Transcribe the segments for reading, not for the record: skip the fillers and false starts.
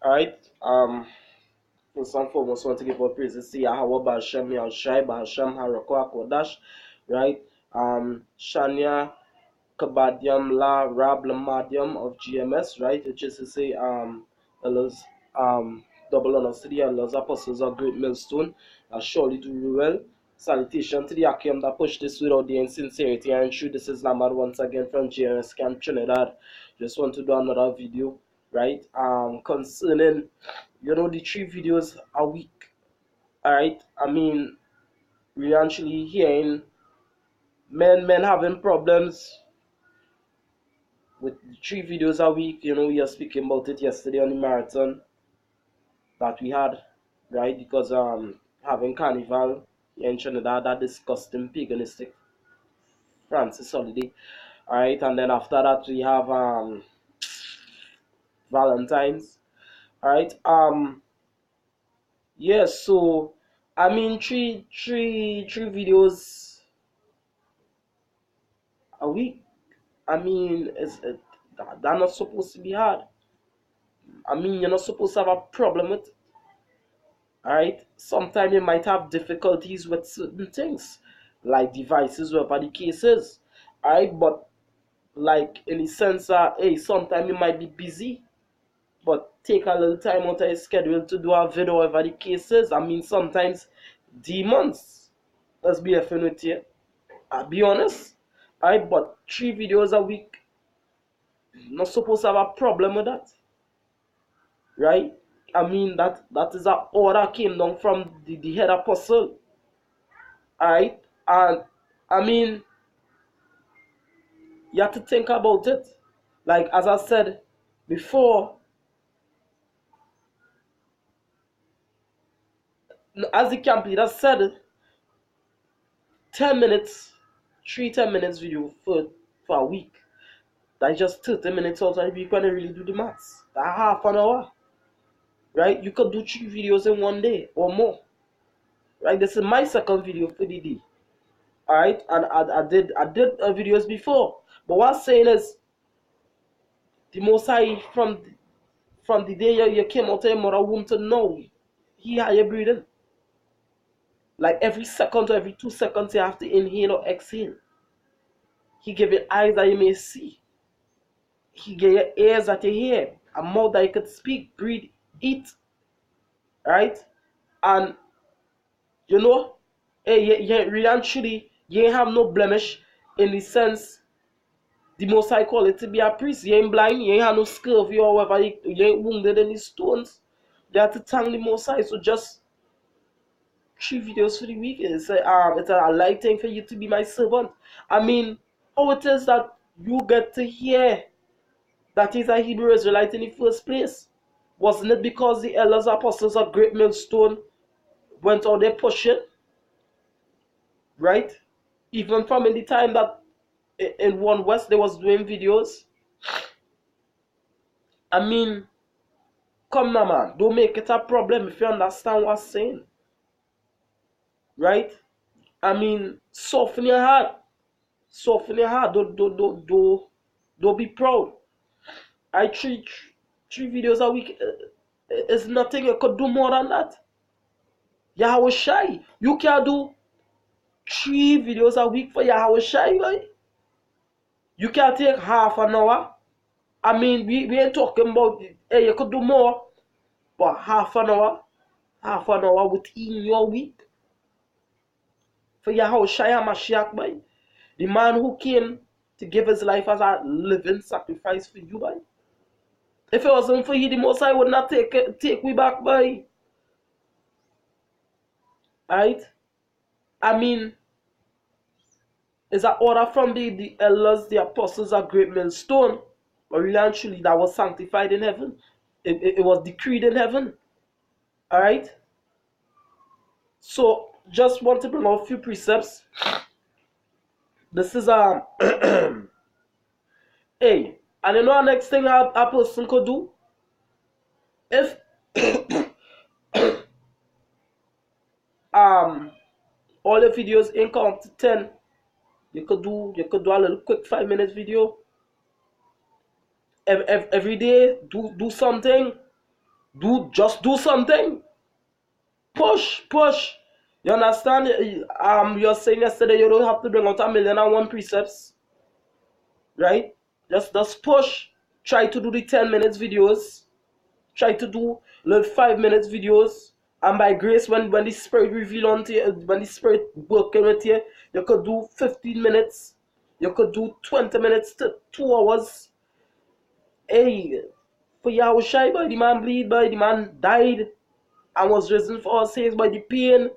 Alright. First and foremost, want to give all praises to Yahweh Bashem Yahushai Bahashem Harakwa Kodash. Right? Shania Kabadium La Rab Lamadium of GMS, right? Which is to say, Allah's double honor to the Allah's apostles of Great Millstone. Surely do you well. Salutation to the Akim that pushed this without the insincerity and true. This is Lamar once again from GMS Camp Trinidad. Just want to do another video, right? Concerning, the 3 videos a week. Alright, I mean, we're actually hearing men having problems with 3 videos a week. We are speaking about it yesterday on the marathon that we had, right? Because having carnival in Trinidad, that disgusting paganistic Francis holiday. Alright, and then after that we have Valentine's. Alright, yes, so I mean three videos a week. I mean, they're not supposed to be hard. I mean, you're not supposed to have a problem with it. Alright? Sometimes you might have difficulties with certain things, like devices, whatever the case is. Alright, but like in the sense that, hey, sometimes you might be busy, but take a little time out of your schedule to do a video, whatever the case is. I mean, sometimes demons, let's be effing with you. I'll be honest. Alright, but 3 videos a week, not supposed to have a problem with that, right? I mean, that is an order came down from the head apostle, alright? And I mean, you have to think about it. Like as I said before, as the camp leader said, 10 minutes, 10 minutes video for a week. That's just 30 minutes out of the week when you really do the maths. That's half an hour. Right? You could do 3 videos in one day or more. Right? This is my second video for the day. Alright? And I did videos before. But what I'm saying is, the Most High from the day you came out of your mother womb to now, He had you breathing. Like every second or every 2 seconds you have to inhale or exhale. He gave you eyes that you may see. He gave you ears that you hear. A mouth that you could speak, breathe, eat. Right? And hey, you actually you ain't have no blemish in the sense the Most High call it to be a priest. You ain't blind, you ain't have no scurvy or whatever, you ain't wounded in the stones. You have to thank the Most High. So just 3 videos for the week. It's a light thing for you to be my servant. I mean, how it is that you get to hear that he's a Hebrew Israelite in the first place? Wasn't it because the elders apostles of Great Millstone went out there pushing? Right? Even from in the time that in One West they was doing videos. I mean, come now, man. Don't make it a problem if you understand what I'm saying. Right? I mean, soften your heart. Soften your heart. Don't be proud. I treat 3 videos a week is nothing. You could do more than that. Yahweh Shai. You can do 3 videos a week for Yahweh Shai, right? You can take half an hour. I mean, we ain't talking about, hey, you could do more, but half an hour within your week for Yahweh Shai HaMashiach, boy. The man who came to give his life as a living sacrifice for you, boy. If it wasn't for you, the Most High would not take we back, boy. Right? I mean, it's an order from the elders, the apostles of Great Millstone, but really and truly that was sanctified in heaven. It was decreed in heaven. Alright? So, just want to bring out a few precepts. This is hey, and you know the next thing a person could do? If all the videos ain't count to 10, you could do a little quick 5 minutes video. Every day, do something. Just do something. Push. You understand? You're saying yesterday you don't have to bring out 1,000,001 precepts, right? Just push. Try to do the 10 minutes videos. Try to do little 5 minutes videos. And by grace, when the Spirit reveal unto you, when the Spirit working with you, you could do 15 minutes. You could do 20 minutes to 2 hours. Hey, for Yahushua, boy, the man bleed, boy, the man died and was risen for our sins by the pain.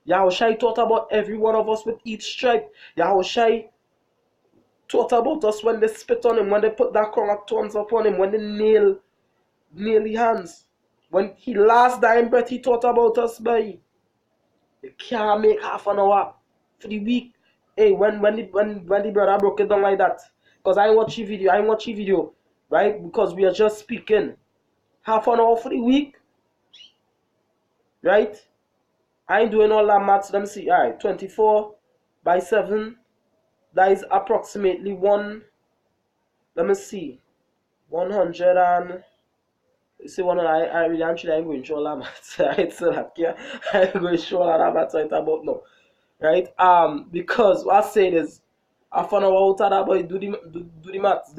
Yahushua thought about every one of us with each stripe. Yahushua thought about us when they spit on him, when they put that crown of thorns upon him, when they nail the hands. When he last dying breath, he thought about us, boy. You can't make half an hour for the week. Hey, when the brother broke it down like that, because I watch your video, right? Because we are just speaking. Half an hour for the week, right? I ain't doing all that maths. Let me see. All right, 24 by 7. That is approximately one. Let me see. 100 and. You see, I really actually I'm going to show all that maths. Right, so that yeah, I'm going to show all that maths right about now. Right? Because what I said is, half an hour out of that boy, do the maths.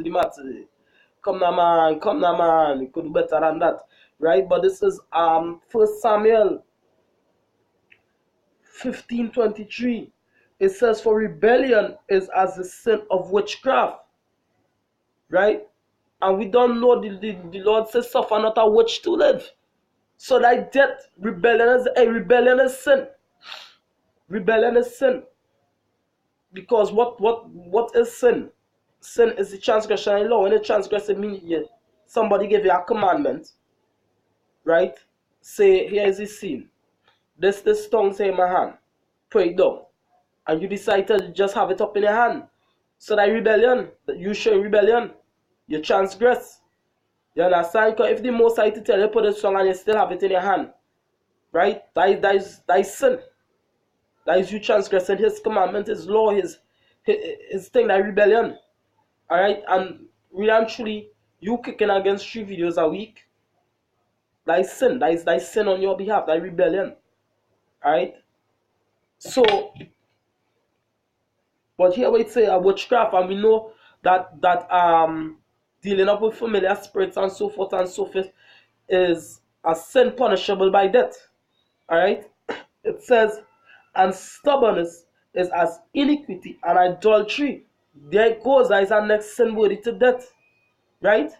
Come now, man. You could do better than that, right? But this is 1 Samuel 15:23. It says, "For rebellion is as the sin of witchcraft," right? And we don't know the Lord says, "Suffer not a witch to live." So that death, rebellion is sin. Rebellion is sin. Because what is sin? Sin is the transgression of law. When you transgress it means somebody gave you a commandment, right? Say, here is the sin. This tongue say in my hand. Pray it down. And you decide to just have it up in your hand. So that rebellion, that you showing rebellion, you transgress. You understand? Because if the Most High to tell you put it song and you still have it in your hand, right? That is sin. That is you transgressing his commandment, his law, his thing, that rebellion. Alright? And really and truly, you kicking against 3 videos a week, that is sin. That is sin on your behalf, that is rebellion. Alright? So, but here we say a witchcraft, and we know that dealing up with familiar spirits and so forth is a sin punishable by death. Alright? It says, "And stubbornness is as iniquity and adultery." There it goes, that is our next sin worthy to death. Right?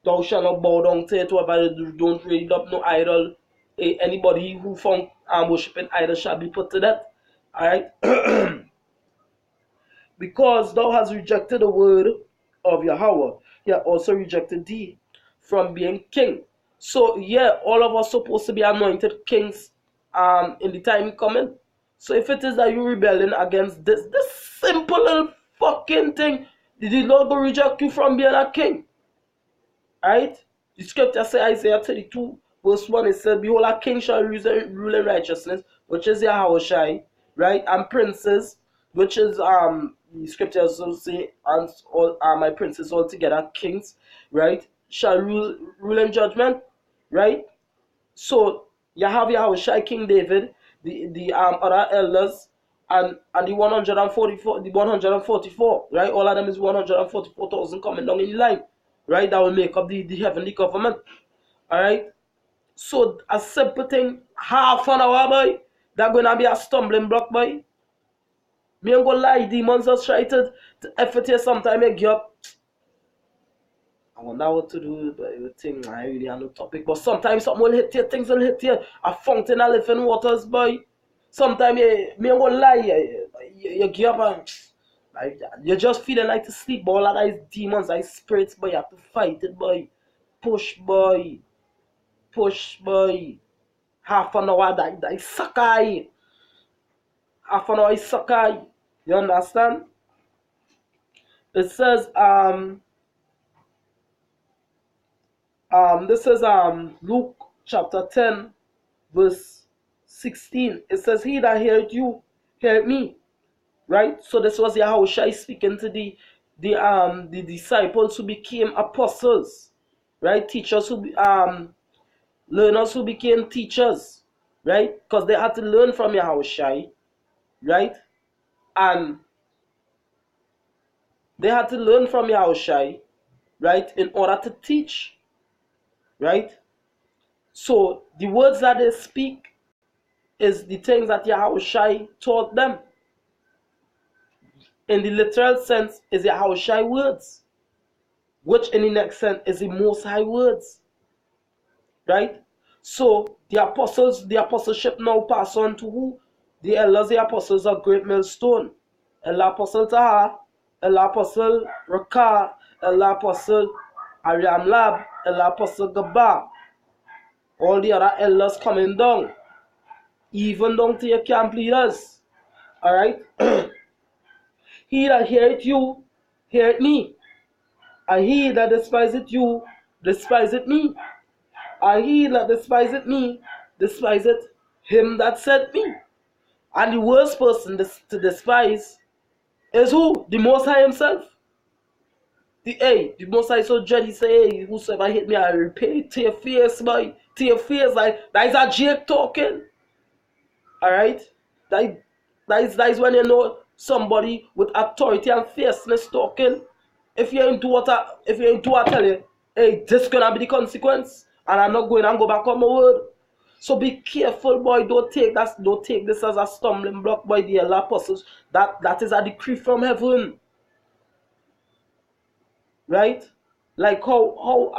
"Thou shalt not bow down to it, whoever don't raise up no idol. Anybody who found worshiping idol shall be put to death." Alright? "Because thou hast rejected the word of Yahweh, he hath also rejected thee from being king." So yeah, all of us supposed to be anointed kings in the time coming. So if it is that you're rebelling against this simple little fucking thing, did the Lord go reject you from being a king? Right? The scripture says, Isaiah 32 verse 1, it said, "Behold, a king shall rule in righteousness," which is Yahushua, right? "And princes," which is the scripture also say, "And all my princes all together, kings," right? "Shall rule in judgment," right? So you have Yahushua, King David, the other elders, and the 144, right? All of them is 144,000 coming down in line, right? That will make up the heavenly government. Alright? So a simple thing, half an hour, boy, that's gonna be a stumbling block, boy. Me ain't gonna lie, demons just try to effort here sometime, I give up. I wonder what to do, but everything I really have no topic. But sometimes something will hit you, things will hit you. A fountain of living waters, boy. Sometimes me ain't gonna lie, you give up and you're just feeling like to sleep, but all of these demons, these spirits, boy, you have to fight it, boy. Push, boy. Push, boy. Half an hour, that sakai. Half an hour is sakai. You understand? It says, this is Luke chapter 10, verse 16. It says, "He that heard you, heard me." Right? So this was Yahushua speaking to the disciples who became apostles. right? Learners who became teachers, right? Because they had to learn from Yahushai, right? And they had to learn from Yahushai, right, in order to teach, right? So the words that they speak is the things that Yahushai taught them. In the literal sense, is Yahushai words, which in the next sense is the Most High words, right? So the apostleship now pass on to who? The elders, the apostles of Great Millstone. El Apostle Taha, El Apostle Rakah, El Apostle Ariam Lab, El Apostle Gaba. All the other elders coming down, even down to your camp leaders. Alright? He that heareth you, heareth me. And he that despiseth you, despiseth me. And he that despiseth me, despiseth him that sent me. And the worst person to despise is who? The Most High himself. The Most High so dread, he say, hey, whosoever hit me, I repay to your face, boy. To your face, like, that is a Jake talking. Alright? That is when you know somebody with authority and fierceness talking. If you ain't do what I tell you, hey, this gonna be the consequence, and I'm not going and go back on my word. So be careful, boy. Don't take this as a stumbling block by the apostles. That is a decree from heaven. Right? Like how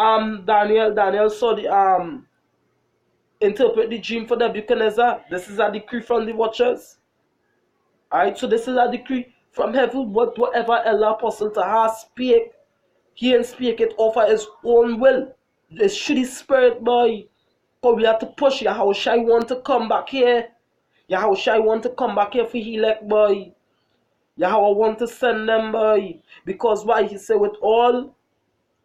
Daniel saw the interpret the dream for Nebuchadnezzar. This is a decree from the watchers. Alright, so this is a decree from heaven. Whatever El Apostle Taha speak, he and speak it over his own will. The shitty spirit, boy. But we have to push Yahushai want to come back here. Yahushai want to come back here for elect, boy. Yahweh want to send them, boy. Because why? He said with all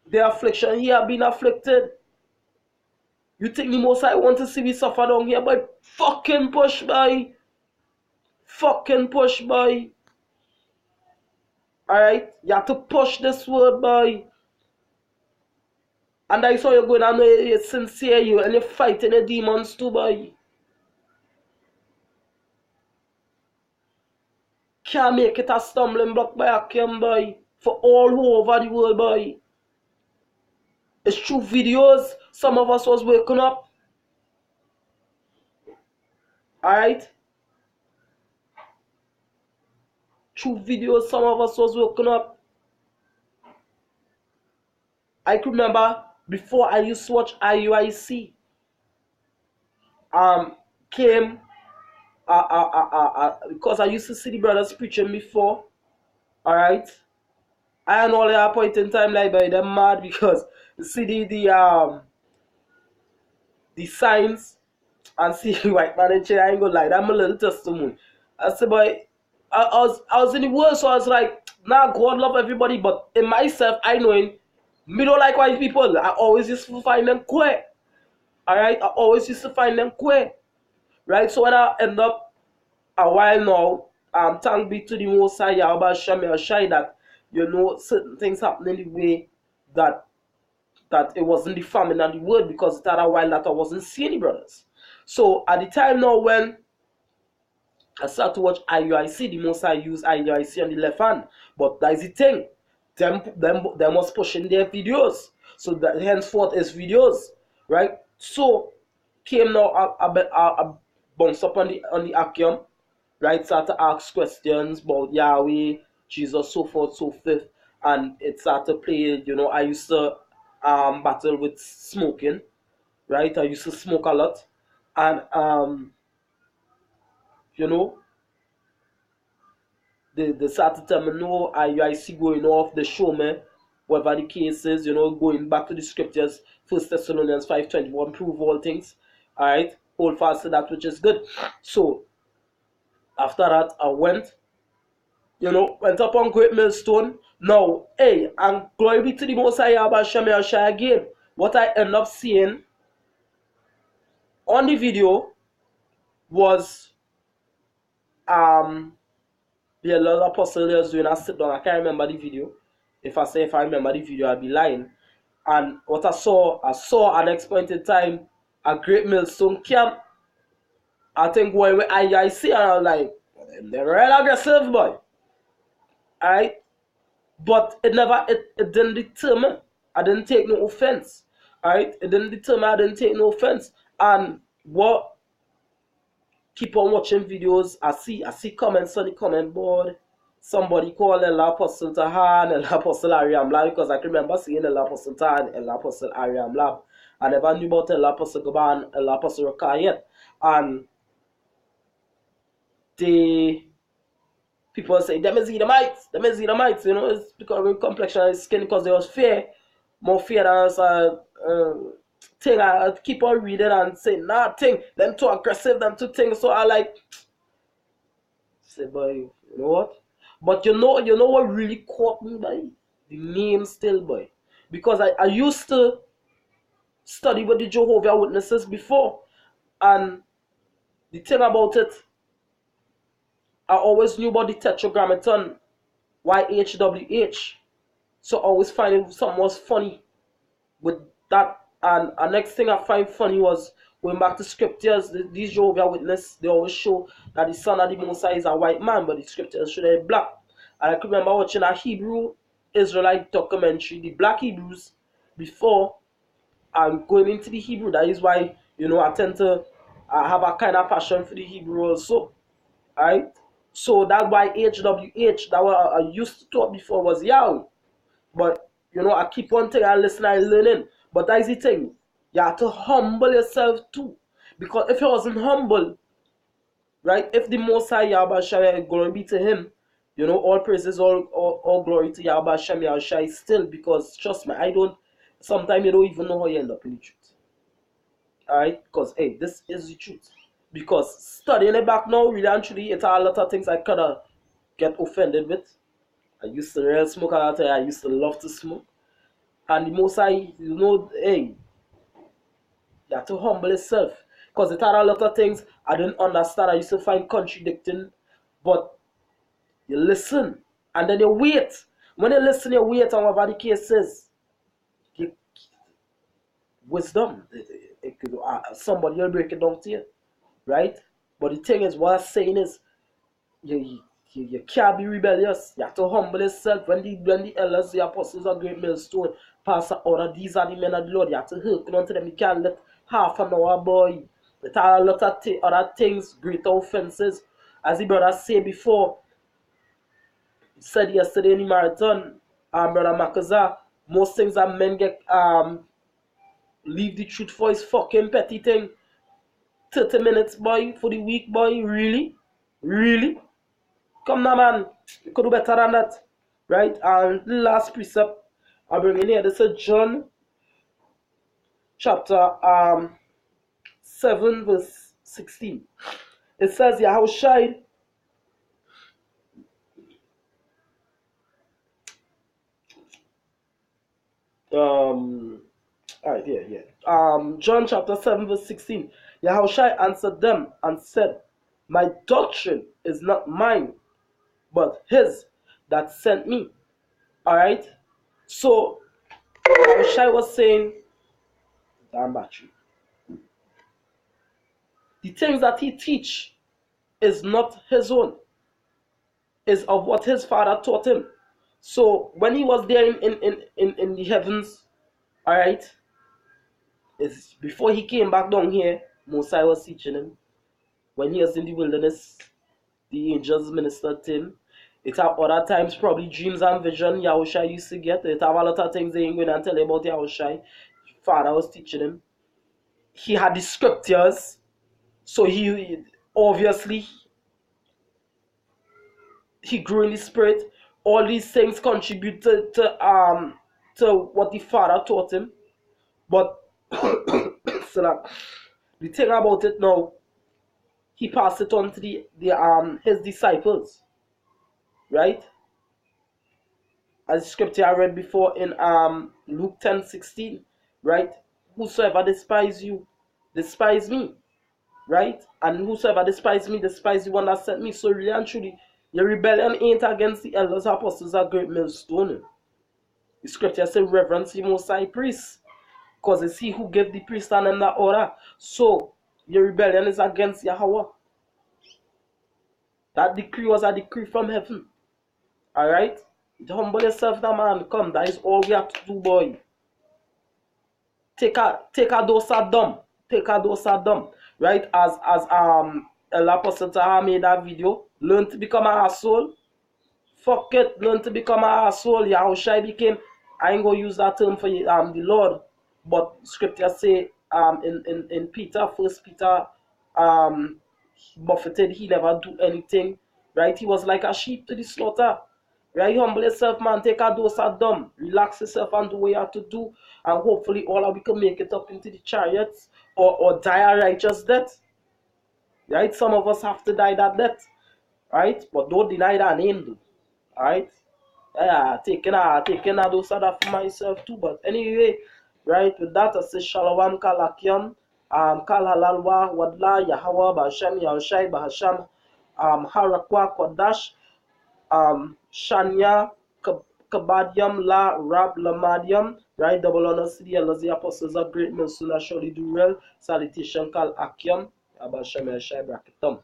the affliction he have been afflicted. You think the Most High want to see me suffer down here, but fucking push, boy. Fucking push, boy. Alright? You have to push this word, boy. And that's how you're going to know you're sincere, and you're fighting the demons too, boy. Can't make it a stumbling block by Akim, boy. For all who over the world, boy. It's true videos. Some of us was waking up. Alright? True videos, some of us was waking up. I can remember before I used to watch IUIC. Came because I used to see the brothers preaching before. Alright? I and all at a point in time like by them mad because see the signs and see white man in chair. I ain't gonna lie, that's my little testimony. I said, boy, I was in the world, so I was like, nah, God love everybody, but in myself, I knowing me don't like white people. I always used to find them queer. Alright? I always used to find them queer. Right? So when I end up a while now, thank be to the Most High Yahweh Shai that you know certain things happening the way that it wasn't the famine and the word, because it had a while that I wasn't seeing the brothers. So at the time now when I started to watch IUIC, the Most High use IUIC on the left hand. But that's the thing. Them was pushing their videos. So that henceforth is videos. Right? So came now a bounce up on the Akim. Right? Start to ask questions about Yahweh, Jesus, so forth, so fifth. And it started to play, you know, I used to battle with smoking. Right? I used to smoke a lot. And you know, they started to tell me, no, I see going off, the show me, whatever the case is, you know, going back to the scriptures, 1 Thessalonians 5:21, prove all things, alright, hold fast to that which is good. So, after that, I went up on Great Millstone. Now, hey, and glory be to the Most High Yahweh Shai again. What I end up seeing on the video was, the Lord Apostle was doing a sit down. I can't remember the video. If I remember the video, I'll be lying. And what I saw at the next point in time a great millstone camp. I think when I see and I'm like, they're real aggressive, boy. Alright? But it didn't deter me. I didn't take no offense. Alright? It didn't deter me, I didn't take no offense. And what keep on watching videos, I see comments on the comment board. Somebody called El Apostle Tahan, El Apostle Ariam Lab, because I can remember seeing El Apostle Tahan, El Apostle Ariam Lab. I never knew about El Apostle Gaban, El Apostle Rakah yet. And the people say, them is Edomites, you know, it's because of complexion and skin, because there was fear, more fear than thing. I keep on reading and saying, nah, thing, them too aggressive, them too things. So I like, say, boy, you know what? But you know what really caught me, boy? The name still, boy. Because I used to study with the Jehovah Witnesses before, and the thing about it, I always knew about the Tetragrammaton, YHWH. So I always find something was funny with that. And the next thing I find funny was going back to scriptures. These Jehovah Witnesses, they always show that the son of the Most High is a white man, but the scriptures show that he's black. And I can remember watching a Hebrew Israelite documentary, the Black Hebrews, before I'm going into the Hebrew. That is why, you know, I tend to have a kind of passion for the Hebrew also. Alright? So that YHWH that I used to talk before was Yahweh. But you know, I keep on thing and listening and learning. But that is the thing. You have to humble yourself too. Because if you wasn't humble, right, if the Most High Yahweh Shai, glory be to him, you know, all praises, all glory to Yahweh Shem Yahweh Shai still, because trust me, sometimes you don't even know how you end up in the truth. Alright? Because hey, this is the truth. Because studying it back now, really and truly, it's a lot of things I could get offended with. I used to real smoke a lot. I used to love to smoke. And the Most High, you know, hey, you have to humble yourself. Because it had a lot of things I didn't understand. I used to find contradicting. But you listen. And then you wait. When you listen, you wait on whatever the case is. Wisdom. Somebody will break it down to you. Right? But the thing is, what I'm saying is, you can't be rebellious. You have to humble yourself. When the elders, the apostles, are great millstone, pastor order, these are the men of the Lord. You have to hearken unto them. You can't let half an hour boy. Let a lot of other things, greater offenses. As the brother said before, he said yesterday in the marathon, brother Makaza, most things that men get leave the truth for is fucking petty thing. 30 minutes, boy, for the week, boy. Really? Really? Come now, man. You could do better than that. Right? And the last precept I bring in here, this is John chapter 7, verse 16. It says, Yahushai alright, yeah. John chapter 7, verse 16. Yahushai answered them and said, my doctrine is not mine, but his that sent me. Alright? So Yahushai was saying, damn battery. The things that he teach is not his own. Is of what his father taught him. So when he was there in the heavens, alright, is before he came back down here, Mosiah was teaching him. When he was in the wilderness, the angels ministered to him. It have other times probably dreams and vision Yahushua used to get. It have a lot of things they ain't going to tell you about Yahushua. Father was teaching him. He had the scriptures. So he obviously he grew in the spirit. All these things contributed to what the father taught him. But so that the thing about it now, he passed it on to the his disciples. Right? As the scripture I read before in Luke 10:16, right? Whosoever despise you, despise me. Right? And whosoever despise me, despise the one that sent me. So really and truly, your rebellion ain't against the elders, apostles, or great millstone. The scripture says reverence the most high priest. Because it's he who gave the priest and them that order. So your rebellion is against Yahweh. That decree was a decree from heaven. Alright? Humble yourself, that man. Come, that is all we have to do, boy. Take a dose of dumb. Take a dose of dumb. Right? As El Apostle Taha made that video. Learn to become an asshole. Fuck it. Learn to become an asshole. Yahushua became, I ain't gonna use that term for the Lord. But scripture say in Peter, 1 Peter, buffeted, he never do anything. Right? He was like a sheep to the slaughter. Right? Humble yourself, man. Take a dose of dumb. Relax yourself and do what you have to do. And hopefully all of we can make it up into the chariots or die a righteous death. Right? Some of us have to die that death. Right? But don't deny that name, though. Alright? Yeah, taking a dose of that for myself too. But anyway, right, with that I say Shalom Kalakiam, Kal Halalwa, Wadla, Yahweh, Bahasham, Yahushai, Bahasham, Harakwa, Kodash, Shania, Kabadiam, La, Rab, Lamadiam, right, double honors to the elders, the apostles of great men, soon as surely do well. Salutation, Kal Akiam, Abasham, Yahushai, Bracketum.